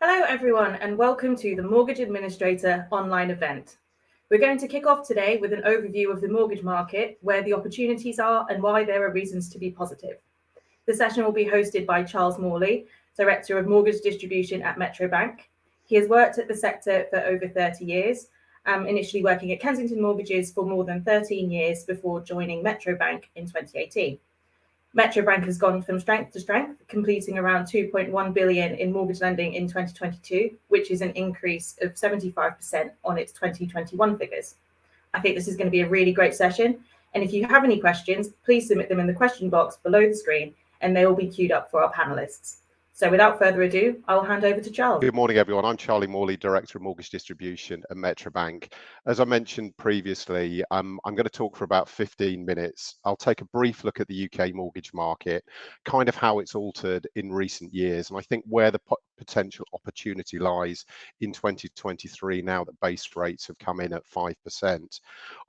Hello everyone and welcome to the Mortgage Administrator online event. We're going to kick off today with an overview of the mortgage market, where the opportunities are and why there are reasons to be positive. The session will be hosted by Charles Morley, Director of Mortgage Distribution at Metro Bank. He has worked at the sector for over 30 years, initially working at Kensington Mortgages for more than 13 years before joining Metro Bank in 2018. Metro Bank has gone from strength to strength, completing around 2.1 billion in mortgage lending in 2022, which is an increase of 75% on its 2021 figures. I think this is going to be a really great session. And if you have any questions, please submit them in the question box below the screen and they will be queued up for our panelists. So without further ado, I'll hand over to Charles. Good morning, everyone. I'm Charlie Morley, Director of Mortgage Distribution at Metro Bank. As I mentioned previously, I'm going to talk for about 15 minutes. I'll take a brief look at the UK mortgage market, kind of how it's altered in recent years, and I think where the potential opportunity lies in 2023 now that base rates have come in at 5%.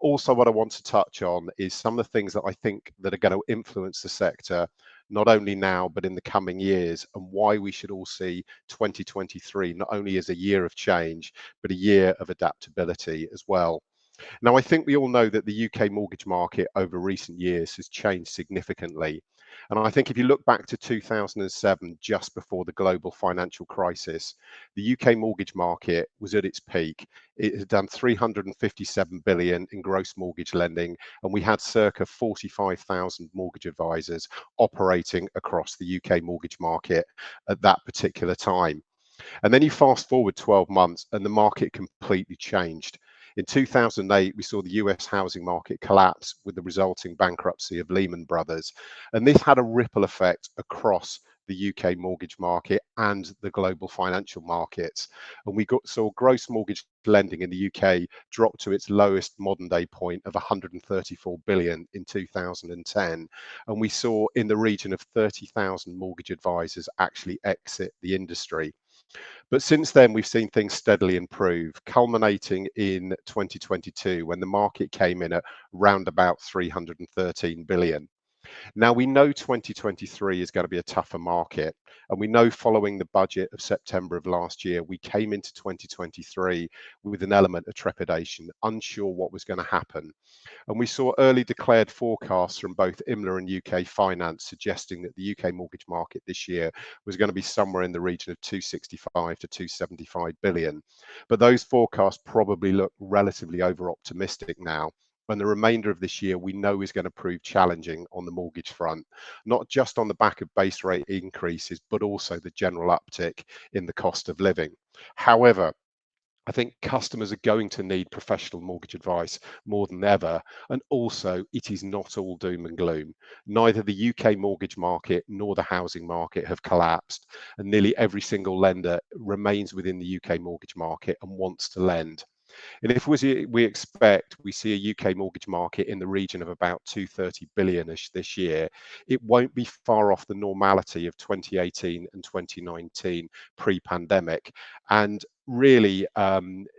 Also, what I want to touch on is some of the things that I think that are going to influence the sector not only now but in the coming years, and why we should all see 2023 not only as a year of change but a year of adaptability as well. Now, I think we all know that the UK mortgage market over recent years has changed significantly. And I think if you look back to 2007, just before the global financial crisis, the UK mortgage market was at its peak. It had done 357 billion in gross mortgage lending, and we had circa 45,000 mortgage advisors operating across the UK mortgage market at that particular time. And then you fast forward 12 months and the market completely changed. In 2008, we saw the US housing market collapse with the resulting bankruptcy of Lehman Brothers. And this had a ripple effect across the UK mortgage market and the global financial markets. And saw gross mortgage lending in the UK drop to its lowest modern day point of 134 billion in 2010. And we saw in the region of 30,000 mortgage advisors actually exit the industry. But since then, we've seen things steadily improve, culminating in 2022 when the market came in at round about 313 billion. Now, we know 2023 is going to be a tougher market, and we know following the budget of September of last year, we came into 2023 with an element of trepidation, unsure what was going to happen. And we saw early declared forecasts from both IMLA and UK Finance suggesting that the UK mortgage market this year was going to be somewhere in the region of 265 to 275 billion. But those forecasts probably look relatively over optimistic now. And the remainder of this year we know is going to prove challenging on the mortgage front, not just on the back of base rate increases, but also the general uptick in the cost of living. However, I think customers are going to need professional mortgage advice more than ever. And also, it is not all doom and gloom. Neither the UK mortgage market nor the housing market have collapsed, and nearly every single lender remains within the UK mortgage market and wants to lend. And if we expect we see a UK mortgage market in the region of about 230 billion-ish this year, it won't be far off the normality of 2018 and 2019 pre-pandemic. And really,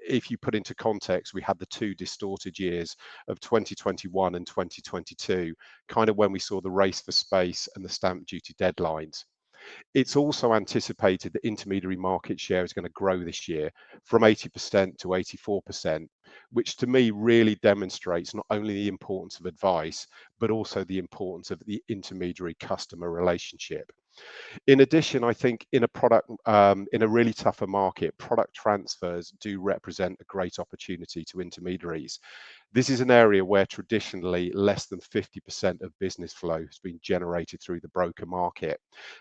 if you put into context, we had the two distorted years of 2021 and 2022, kind of when we saw the race for space and the stamp duty deadlines. It's also anticipated that intermediary market share is going to grow this year from 80% to 84%, which to me really demonstrates not only the importance of advice, but also the importance of the intermediary customer relationship. In addition, I think in a really tougher market, product transfers do represent a great opportunity to intermediaries. This is an area where traditionally less than 50% of business flow has been generated through the broker market.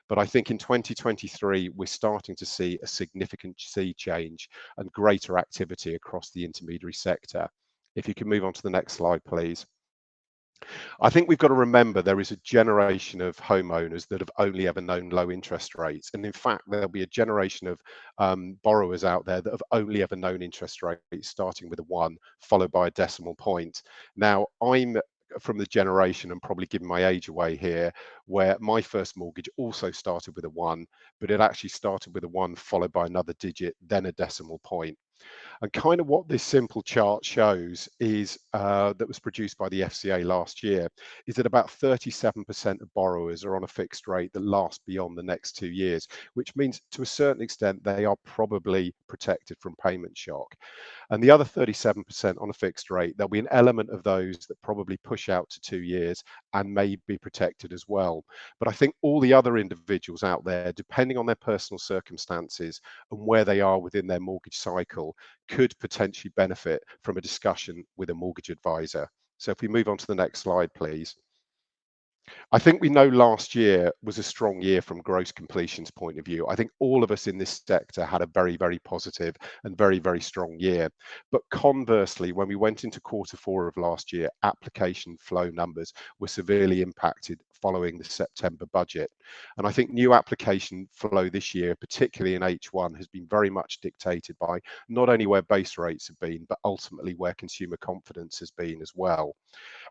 But I think in 2023, we're starting to see a significant sea change and greater activity across the intermediary sector. If you can move on to the next slide, please. I think we've got to remember there is a generation of homeowners that have only ever known low interest rates. And in fact, there'll be a generation of borrowers out there that have only ever known interest rates starting with a 1, followed by a decimal point. Now, I'm from the generation, and probably giving my age away here, where my first mortgage also started with a 1, but it actually started with a 1 followed by another digit, then a decimal point. And kind of what this simple chart shows is that was produced by the FCA last year, is that about 37% of borrowers are on a fixed rate that lasts beyond the next 2 years, which means to a certain extent they are probably protected from payment shock. And the other 37% on a fixed rate, there'll be an element of those that probably push out to 2 years and may be protected as well. But I think all the other individuals out there, depending on their personal circumstances and where they are within their mortgage cycle, could potentially benefit from a discussion with a mortgage advisor. So if we move on to the next slide, please. I think we know last year was a strong year from gross completions point of view. I think all of us in this sector had a very, very positive and very, very strong year. But conversely, when we went into Q4 of last year, application flow numbers were severely impacted following the September budget. And I think new application flow this year, particularly in H1, has been very much dictated by not only where base rates have been, but ultimately where consumer confidence has been as well.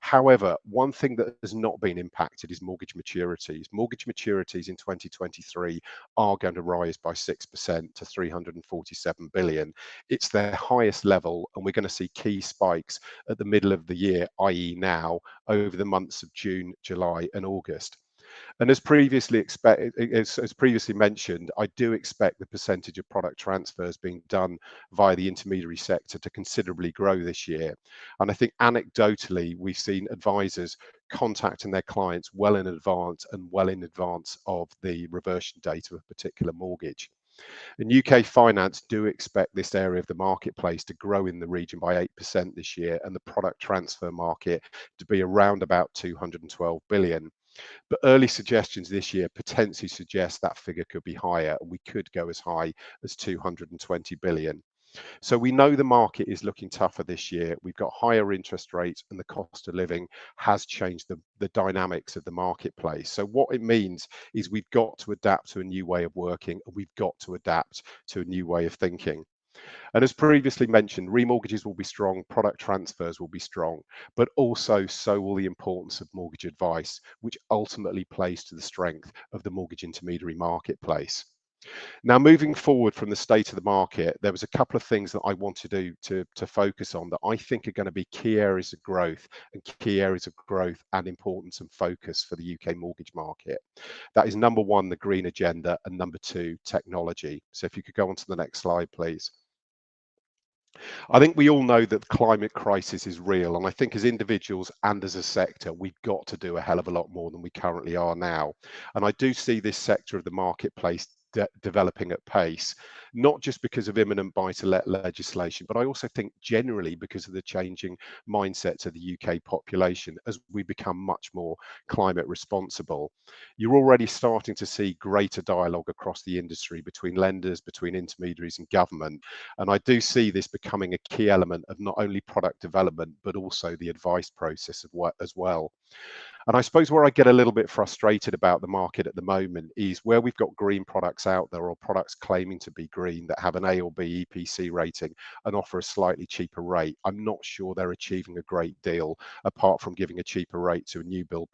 However, one thing that has not been impacted is mortgage maturities. Mortgage maturities in 2023 are going to rise by 6% to 347 billion. It's their highest level, and we're going to see key spikes at the middle of the year, i.e. now, over the months of June, July and August. And as previously mentioned, I do expect the percentage of product transfers being done via the intermediary sector to considerably grow this year. And I think anecdotally, we've seen advisors contacting their clients well in advance of the reversion date of a particular mortgage. And UK Finance do expect this area of the marketplace to grow in the region by 8% this year, and the product transfer market to be around about 212 billion. But early suggestions this year potentially suggest that figure could be higher, and we could go as high as 220 billion. So we know the market is looking tougher this year. We've got higher interest rates, and the cost of living has changed the dynamics of the marketplace. So what it means is we've got to adapt to a new way of working, and we've got to adapt to a new way of thinking. And as previously mentioned, remortgages will be strong, product transfers will be strong, but also so will the importance of mortgage advice, which ultimately plays to the strength of the mortgage intermediary marketplace. Now, moving forward from the state of the market, there was a couple of things that I wanted to focus on that I think are going to be key areas of growth and importance and focus for the UK mortgage market. That is number one, the green agenda, and number two, technology. So if you could go on to the next slide, please. I think we all know that the climate crisis is real, and I think as individuals and as a sector, we've got to do a hell of a lot more than we currently are now. And I do see this sector of the marketplace developing at pace, not just because of imminent buy-to-let legislation, but I also think generally because of the changing mindsets of the UK population as we become much more climate responsible. You're already starting to see greater dialogue across the industry between lenders, between intermediaries and government. And I do see this becoming a key element of not only product development, but also the advice process as well. And I suppose where I get a little bit frustrated about the market at the moment is where we've got green products out there, or products claiming to be green that have an A or B EPC rating and offer a slightly cheaper rate. I'm not sure they're achieving a great deal apart from giving a cheaper rate to a new build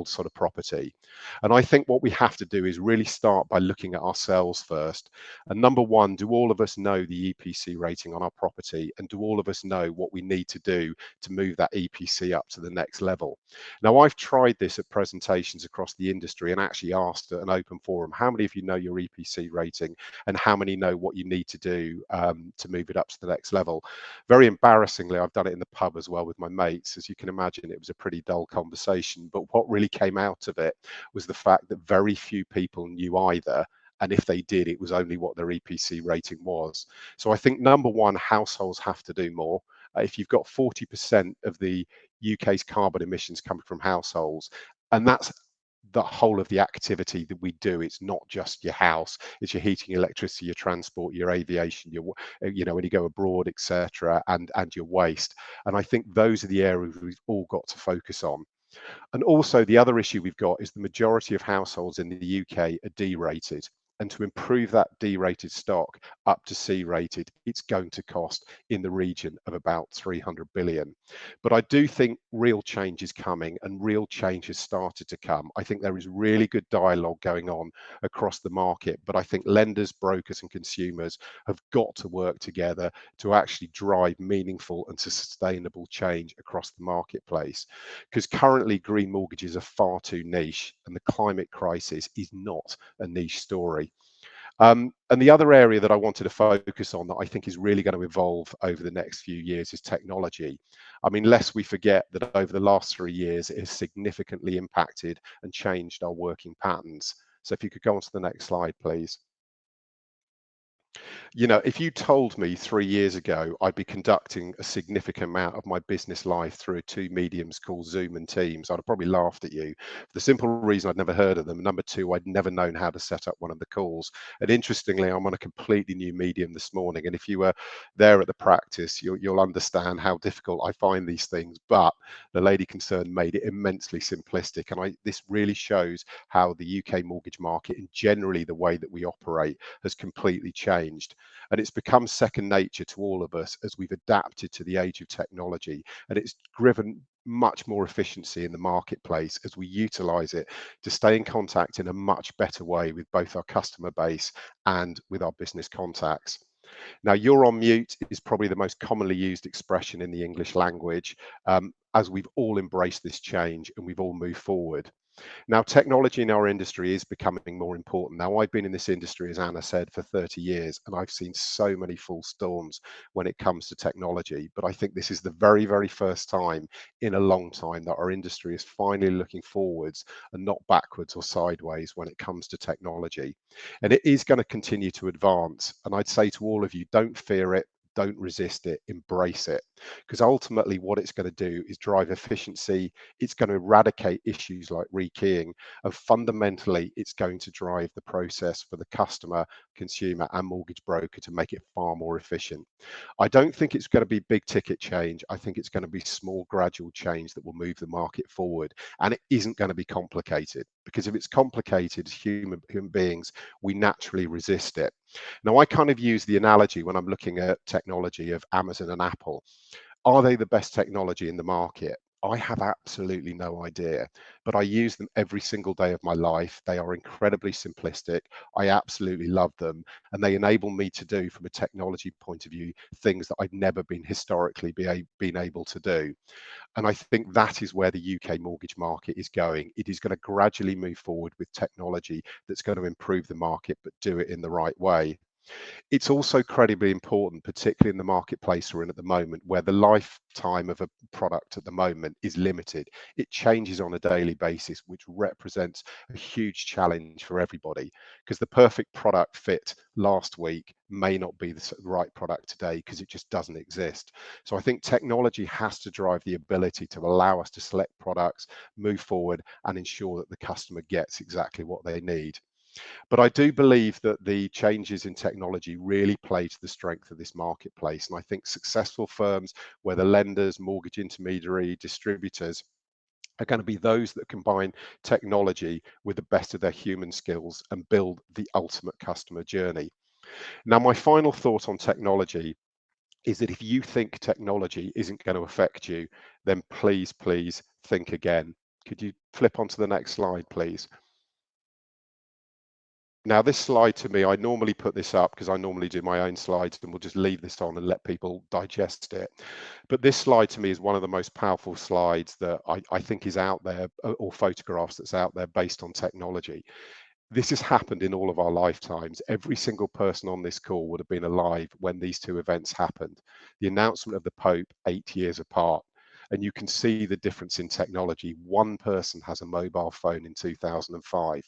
sort of property. And I think what we have to do is really start by looking at ourselves first. And number one, do all of us know the EPC rating on our property? And do all of us know what we need to do to move that EPC up to the next level? Now, I've tried this at presentations across the industry and actually asked at an open forum, how many of you know your EPC rating and how many know what you need to do to move it up to the next level? Very embarrassingly, I've done it in the pub as well with my mates. As you can imagine, it was a pretty dull conversation, but what really came out of it was the fact that very few people knew either. And if they did, it was only what their EPC rating was. So I think number one, households have to do more. If you've got 40% of the UK's carbon emissions coming from households, and that's the whole of the activity that we do. It's not just your house, it's your heating, electricity, your transport, your aviation, your when you go abroad, etc., and your waste. And I think those are the areas we've all got to focus on. And also the other issue we've got is the majority of households in the UK are D-rated. And to improve that D-rated stock up to C-rated, it's going to cost in the region of about 300 billion. But I do think real change is coming, and real change has started to come. I think there is really good dialogue going on across the market, but I think lenders, brokers and consumers have got to work together to actually drive meaningful and sustainable change across the marketplace. Because currently green mortgages are far too niche, and the climate crisis is not a niche story. And the other area that I wanted to focus on that I think is really going to evolve over the next few years is technology. I mean, lest we forget that over the last 3 years, it has significantly impacted and changed our working patterns. So if you could go on to the next slide, please. You know, if you told me 3 years ago I'd be conducting a significant amount of my business life through two mediums called Zoom and Teams, I'd have probably laughed at you for the simple reason I'd never heard of them. Number two, I'd never known how to set up one of the calls. And interestingly, I'm on a completely new medium this morning. And if you were there at the practice, you'll understand how difficult I find these things. But the lady concerned made it immensely simplistic. And this really shows how the UK mortgage market and generally the way that we operate has completely changed. And it's become second nature to all of us as we've adapted to the age of technology. And it's driven much more efficiency in the marketplace as we utilize it to stay in contact in a much better way with both our customer base and with our business contacts. Now, "you're on mute" is probably the most commonly used expression in the English language, as we've all embraced this change and we've all moved forward. Now, technology in our industry is becoming more important. Now, I've been in this industry, as Anna said, for 30 years, and I've seen so many full storms when it comes to technology. But I think this is the very, very first time in a long time that our industry is finally looking forwards and not backwards or sideways when it comes to technology. And it is going to continue to advance. And I'd say to all of you, don't fear it. Don't resist it, embrace it. Because ultimately, what it's going to do is drive efficiency, it's going to eradicate issues like rekeying, and fundamentally, it's going to drive the process for the customer, consumer, and mortgage broker to make it far more efficient. I don't think it's going to be big ticket change. I think it's going to be small, gradual change that will move the market forward. And it isn't going to be complicated, because if it's complicated as human beings, we naturally resist it. Now, I kind of use the analogy when I'm looking at technology of Amazon and Apple. Are they the best technology in the market? I have absolutely no idea, but I use them every single day of my life. They are incredibly simplistic. I absolutely love them, and they enable me to do, from a technology point of view, things that I've never been historically been able to do. And I think that is where the UK mortgage market is going. It is going to gradually move forward with technology that's going to improve the market, but do it in the right way. It's also incredibly important, particularly in the marketplace we're in at the moment, where the lifetime of a product at the moment is limited. It changes on a daily basis, which represents a huge challenge for everybody, because the perfect product fit last week may not be the right product today because it just doesn't exist. So I think technology has to drive the ability to allow us to select products, move forward, and ensure that the customer gets exactly what they need. But I do believe that the changes in technology really play to the strength of this marketplace. And I think successful firms, whether lenders, mortgage intermediary, distributors, are going to be those that combine technology with the best of their human skills and build the ultimate customer journey. Now, my final thought on technology is that if you think technology isn't going to affect you, then please, please think again. Could you flip onto the next slide, please? Now, this slide, to me, I normally put this up because I normally do my own slides, and we'll just leave this on and let people digest it. But this slide, to me, is one of the most powerful slides that I think is out there, or photographs that's out there based on technology. This has happened in all of our lifetimes. Every single person on this call would have been alive when these two events happened. The announcement of the Pope 8 years apart. And you can see the difference in technology. One person has a mobile phone in 2005.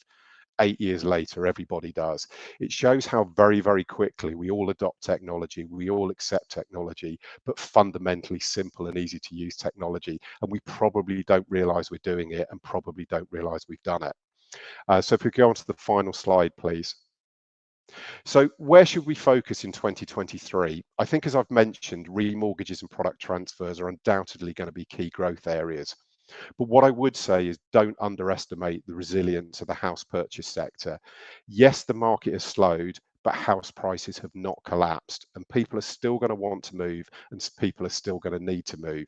8 years later, everybody does. It shows how very, very quickly we all adopt technology, we all accept technology, but fundamentally simple and easy to use technology. And we probably don't realize we're doing it, and probably don't realize we've done it. So if we go on to the final slide, please. So where should we focus in 2023? I think, as I've mentioned, remortgages and product transfers are undoubtedly going to be key growth areas. But what I would say is don't underestimate the resilience of the house purchase sector. Yes, the market has slowed, but house prices have not collapsed, and people are still going to want to move, and people are still going to need to move.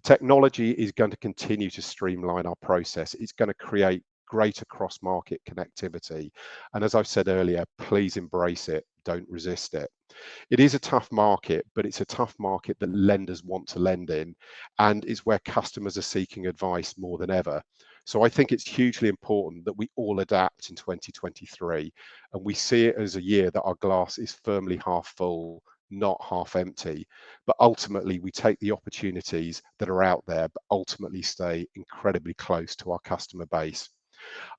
Technology is going to continue to streamline our process. It's going to create greater cross-market connectivity. And as I've said earlier, please embrace it, don't resist it. It is a tough market, but it's a tough market that lenders want to lend in, and is where customers are seeking advice more than ever. So I think it's hugely important that we all adapt in 2023, and we see it as a year that our glass is firmly half full, not half empty. But ultimately, we take the opportunities that are out there, but ultimately stay incredibly close to our customer base.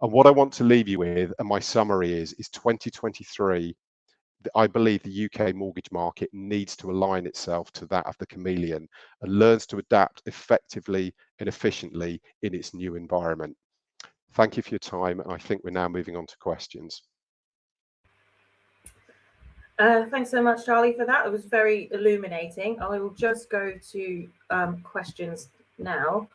And what I want to leave you with, and my summary is 2023, I believe the UK mortgage market needs to align itself to that of the chameleon and learns to adapt effectively and efficiently in its new environment. Thank you for your time, and I think we're now moving on to questions. Thanks so much, Charlie, for that. It was very illuminating. I will just go to questions now.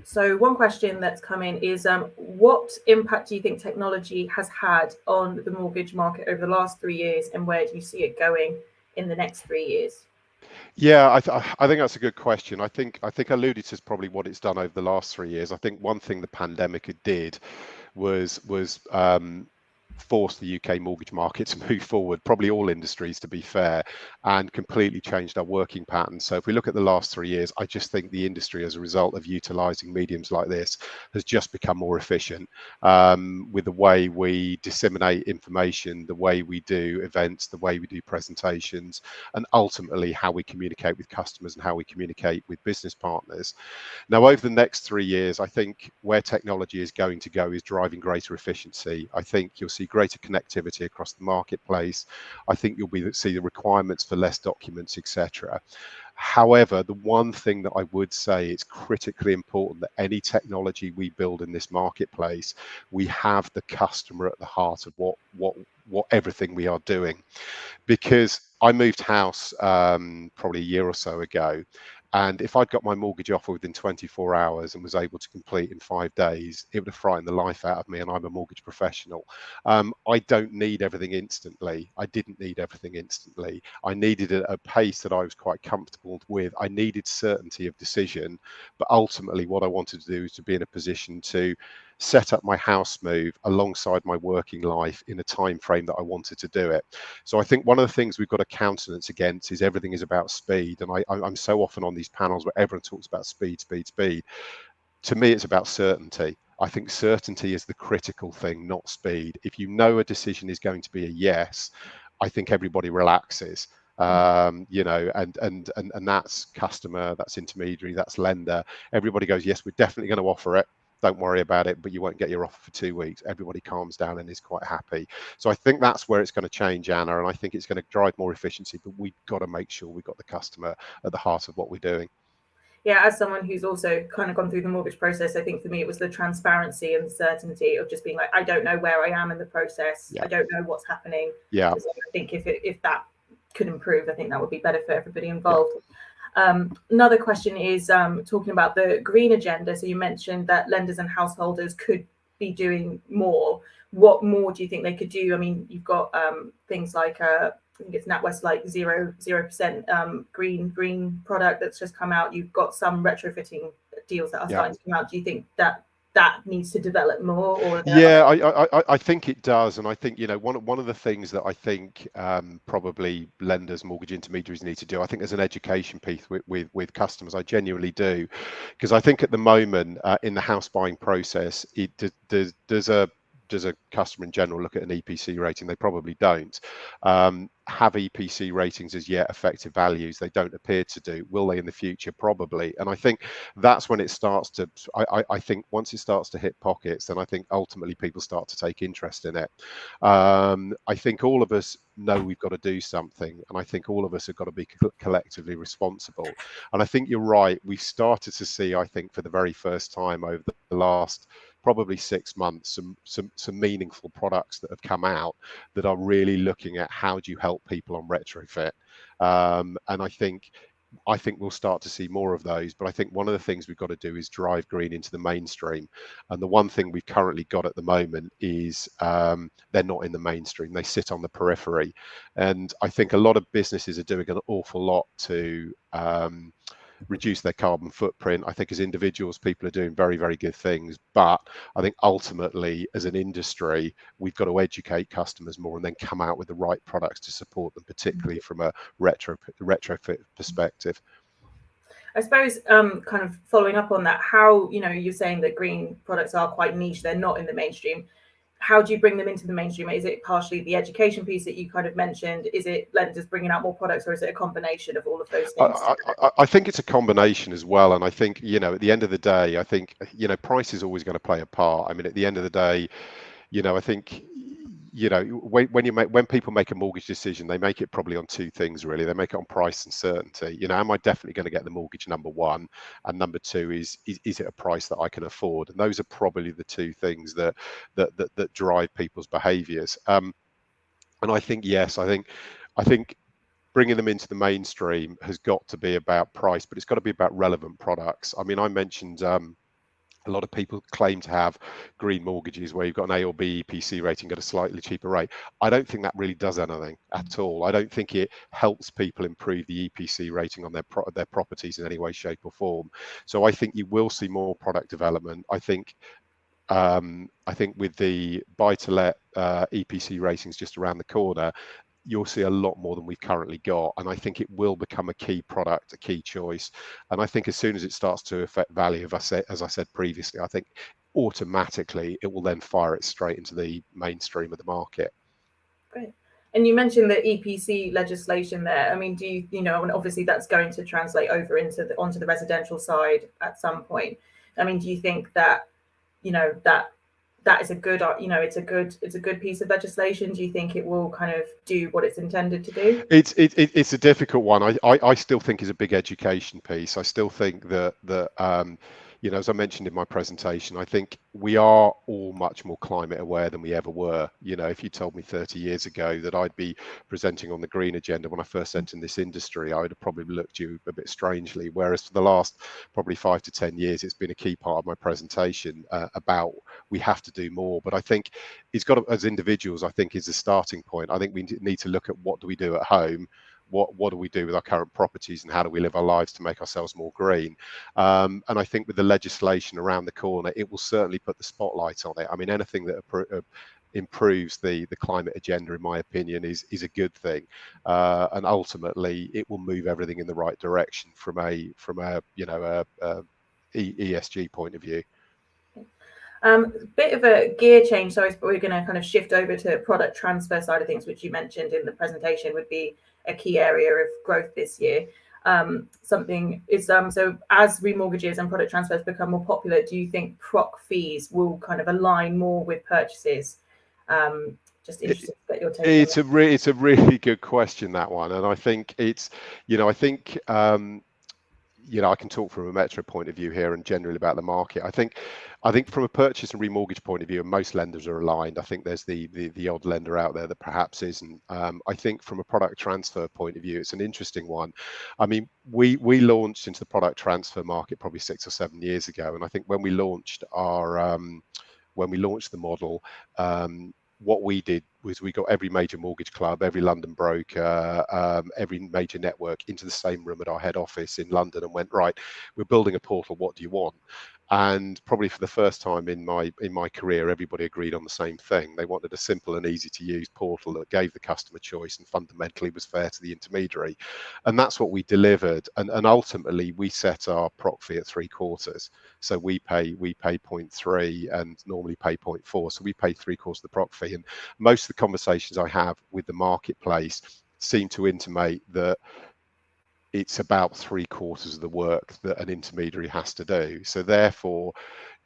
So one question that's come in is, what impact do you think technology has had on the mortgage market over the last 3 years, and where do you see it going in the next 3 years? Yeah, I think that's a good question. I think alluded to probably what it's done over the last 3 years. I think one thing the pandemic did was force the UK mortgage market to move forward, probably all industries to be fair, and completely changed our working patterns. So if we look at the last 3 years, I just think the industry, as a result of utilising mediums like this, has just become more efficient with the way we disseminate information, the way we do events, the way we do presentations, and ultimately how we communicate with customers and how we communicate with business partners. Now, over the next 3 years, I think where technology is going to go is driving greater efficiency. I think you'll see greater connectivity across the marketplace. I think you'll see the requirements for less documents, etc. However, the one thing that I would say, it's critically important that any technology we build in this marketplace, we have the customer at the heart of what everything we are doing. Because I moved house probably a year or so ago, and if I'd got my mortgage offer within 24 hours and was able to complete in 5 days, it would have frightened the life out of me, and I'm a mortgage professional. I don't need everything instantly. I didn't need everything instantly. I needed a pace that I was quite comfortable with. I needed certainty of decision, but ultimately what I wanted to do is to be in a position to set up my house move alongside my working life in a time frame that I wanted to do it. So I think one of the things we've got to countenance against is everything is about speed. And I'm so often on these panels where everyone talks about speed, speed, speed. To me, it's about certainty. I think certainty is the critical thing, not speed. If you know a decision is going to be a yes, I think everybody relaxes. You know, and that's customer, that's intermediary, that's lender. Everybody goes, yes, we're definitely going to offer it. Don't worry about it, but you won't get your offer for 2 weeks. Everybody calms down and is quite happy. So I think that's where it's going to change, Anna, and I think it's going to drive more efficiency, but we've got to make sure we've got the customer at the heart of what we're doing. Yeah, as someone who's also kind of gone through the mortgage process, I think for me it was the transparency and the certainty of just being like, I don't know where I am in the process. Yeah. I don't know what's happening. Yeah. So I think if that could improve, I think that would be better for everybody involved. Yeah. Another question is talking about the green agenda. So you mentioned that lenders and householders could be doing more. What more do you think they could do? I mean, you've got things like I think it's NatWest, like 0% green product that's just come out. You've got some retrofitting deals that are starting to come out. Do you think that needs to develop more? Or I think it does, and I think, you know, one of the things that I think probably lenders, mortgage intermediaries need to do, I think there's an education piece with customers. I genuinely do, because I think at the moment in the house buying process, does a customer in general look at an EPC rating? They probably don't. Have EPC ratings as yet effective values? They don't appear to do. Will they in the future? Probably. And I think that's when it starts to, I think once it starts to hit pockets, then I think ultimately people start to take interest in it. I think all of us know we've got to do something, and I think all of us have got to be collectively responsible. And I think you're right. We've started to see, I think, for the very first time over the last probably 6 months, some meaningful products that have come out that are really looking at how do you help people on retrofit. And I think I think we'll start to see more of those. But I think one of the things we've got to do is drive green into the mainstream. And the one thing we've currently got at the moment is they're not in the mainstream. They sit on the periphery. And I think a lot of businesses are doing an awful lot to reduce their carbon footprint. I think as individuals, people are doing very, very good things. But I think ultimately, as an industry, we've got to educate customers more and then come out with the right products to support them, particularly from a retrofit perspective. I suppose, kind of following up on that, how, you're saying that green products are quite niche, they're not in the mainstream. How do you bring them into the mainstream? Is it partially the education piece that you kind of mentioned? Is it lenders bringing out more products, or is it a combination of all of those things? I think it's a combination as well. And I think, at the end of the day, I think, price is always going to play a part. I mean, at the end of the day, I think, when people make a mortgage decision, they make it probably on two things really. They make it on price and certainty. Am I definitely going to get the mortgage, number one, and number two is it a price that I can afford? And those are probably the two things that drive people's behaviours. And I think yes, I think bringing them into the mainstream has got to be about price, but it's got to be about relevant products. I mean, I mentioned. A lot of people claim to have green mortgages where you've got an A or B EPC rating at a slightly cheaper rate. I don't think that really does anything at all. I don't think it helps people improve the EPC rating on their properties in any way, shape, or form. So I think you will see more product development. I think with the buy-to-let EPC ratings just around the corner, you'll see a lot more than we've currently got. And I think it will become a key product, a key choice. And I think as soon as it starts to affect value, as I said previously, I think automatically it will then fire it straight into the mainstream of the market. Great. And you mentioned the EPC legislation there. I mean, do you, and obviously that's going to translate over onto the residential side at some point. I mean, do you think that, that is a good, it's a good piece of legislation? Do you think it will kind of do what it's intended to do? It's a difficult one. I still think it's a big education piece. I still think that as I mentioned in my presentation, I think we are all much more climate aware than we ever were. If you told me 30 years ago that I'd be presenting on the green agenda when I first entered this industry, I would have probably looked at you a bit strangely. Whereas for the last probably 5 to 10 years, it's been a key part of my presentation about we have to do more. But I think it's got to, as individuals, I think is a starting point. I think we need to look at what do we do at home. What do we do with our current properties, and how do we live our lives to make ourselves more green? And I think with the legislation around the corner, it will certainly put the spotlight on it. I mean, anything that improves the climate agenda, in my opinion, is a good thing, and ultimately it will move everything in the right direction from a ESG point of view. Bit of a gear change, so we're going to kind of shift over to product transfer side of things, which you mentioned in the presentation would be a key area of growth this year. Something is so as remortgages and product transfers become more popular, do you think proc fees will kind of align more with purchases? Just interested to get your take. It's a really good question, that one, and I think it's I can talk from a Metro point of view here and generally about the market. I think from a purchase and remortgage point of view, most lenders are aligned. I think there's the odd lender out there that perhaps isn't. I think from a product transfer point of view, it's an interesting one. I mean, we launched into the product transfer market probably 6 or 7 years ago, and I think when we launched the model, what we did was we got every major mortgage club, every London broker, every major network into the same room at our head office in London and went, right, we're building a portal, what do you want? And probably for the first time in my career, everybody agreed on the same thing. They wanted a simple and easy to use portal that gave the customer choice and fundamentally was fair to the intermediary. And that's what we delivered. And ultimately we set our proc fee at 3/4. So we pay 0.3 and normally pay 0.4. So we pay 3/4 of the proc fee. And most of the conversations I have with the marketplace seem to intimate that it's about 3/4 of the work that an intermediary has to do. So therefore,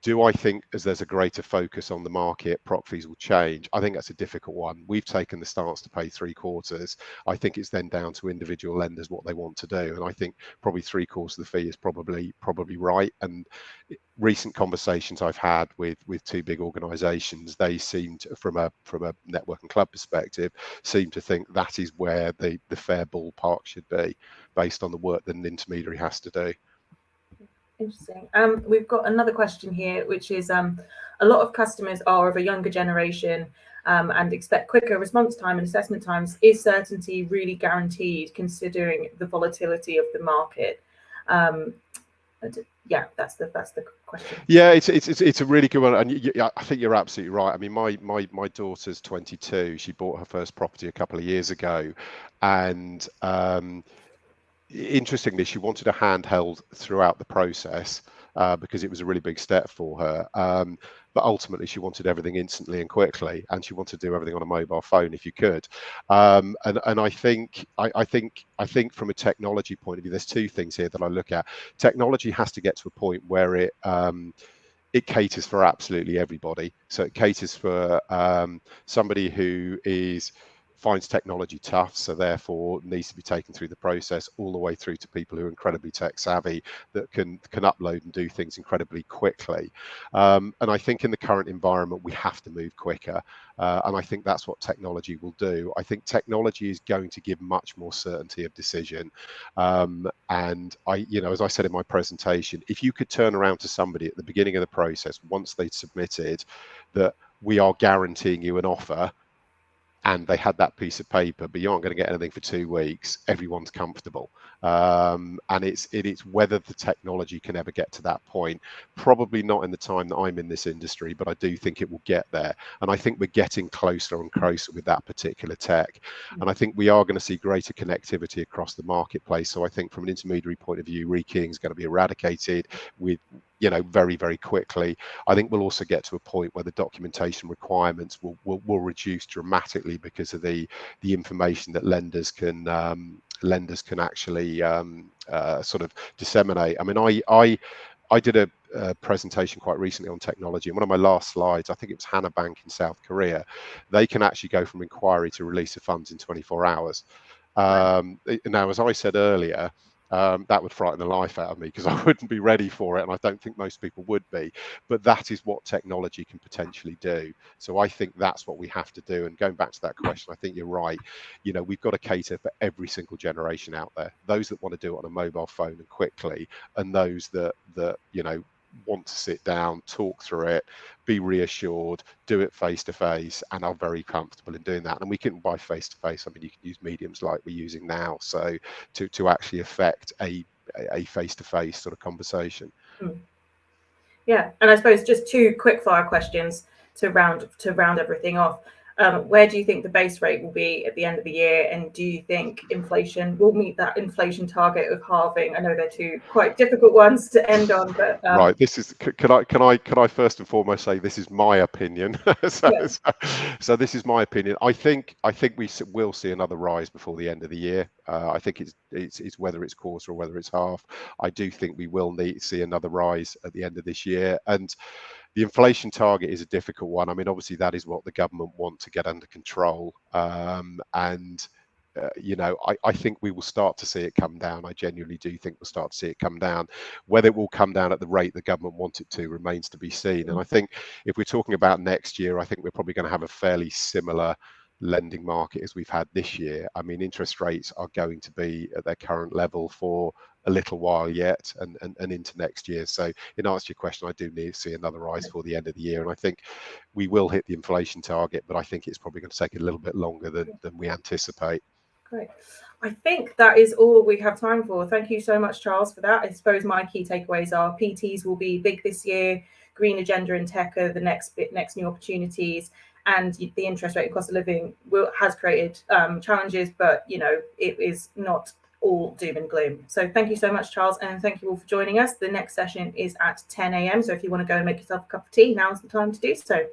do I think as there's a greater focus on the market, proc fees will change? I think that's a difficult one. We've taken the stance to pay 3/4. I think it's then down to individual lenders what they want to do. And I think probably 3/4 of the fee is probably right. And recent conversations I've had with two big organisations, they seem to, from a network and club perspective, seem to think that is where the fair ballpark should be, based on the work that an intermediary has to do. Interesting. We've got another question here, which is a lot of customers are of a younger generation and expect quicker response time and assessment times. Is certainty really guaranteed considering the volatility of the market? Yeah, that's the question. Yeah, it's a really good one, and I think you're absolutely right. I mean, my daughter's 22. She bought her first property a couple of years ago, and interestingly, she wanted a handheld throughout the process because it was a really big step for her. But ultimately, she wanted everything instantly and quickly, and she wanted to do everything on a mobile phone if you could. And I think from a technology point of view, there's two things here that I look at. Technology has to get to a point where it caters for absolutely everybody. So it caters for somebody who finds technology tough, so therefore needs to be taken through the process, all the way through to people who are incredibly tech savvy that can upload and do things incredibly quickly. And I think in the current environment, we have to move quicker. And I think that's what technology will do. I think technology is going to give much more certainty of decision. And as I said in my presentation, if you could turn around to somebody at the beginning of the process, once they'd submitted, that we are guaranteeing you an offer, and they had that piece of paper, but you aren't going to get anything for 2 weeks, everyone's comfortable. And it's whether the technology can ever get to that point. Probably not in the time that I'm in this industry, but I do think it will get there. And I think we're getting closer and closer with that particular tech. And I think we are going to see greater connectivity across the marketplace. So I think from an intermediary point of view, rekeying is going to be eradicated with very, very quickly. I think we'll also get to a point where the documentation requirements will reduce dramatically because of the information that lenders can actually sort of disseminate. I mean, I did a presentation quite recently on technology, and one of my last slides, I think it was Hana Bank in South Korea, they can actually go from inquiry to release of funds in 24 hours. Now, as I said earlier, that would frighten the life out of me because I wouldn't be ready for it, and I don't think most people would be. But that is what technology can potentially do. So I think that's what we have to do. And going back to that question, I think you're right. We've got to cater for every single generation out there. Those that want to do it on a mobile phone and quickly, and those that want to sit down, talk through it, be reassured, do it face to face, and are very comfortable in doing that. And we can buy face to face. I mean, you can use mediums like we're using now, so to actually affect a face to face sort of conversation. Yeah, and I suppose just 2 quick fire questions to round everything off. Where do you think the base rate will be at the end of the year, and do you think inflation will meet that inflation target of halving? I know they're 2 quite difficult ones to end on, but right. This is can I first and foremost say this is my opinion. So this is my opinion. I think we will see another rise before the end of the year. I think it's whether it's quarter or whether it's half. I do think we will see another rise at the end of this year, and the inflation target is a difficult one. I mean, obviously, that is what the government want to get under control. I think we will start to see it come down. I genuinely do think we'll start to see it come down. Whether it will come down at the rate the government wants it to remains to be seen. And I think if we're talking about next year, I think we're probably going to have a fairly similar lending market as we've had this year. I mean, interest rates are going to be at their current level for a little while yet, and into next year. So in answer to your question, I do need to see another rise for the end of the year, and I think we will hit the inflation target, but I think it's probably going to take a little bit longer than we anticipate. Great. I think that is all we have time for. Thank you so much, Charles, for that. I suppose my key takeaways are PTs will be big this year, green agenda and tech are the next new opportunities, and the interest rate and cost of living has created challenges, but it is not all doom and gloom. So thank you so much, Charles, and thank you all for joining us. The next session is at 10 a.m. So if you want to go and make yourself a cup of tea, now's the time to do so.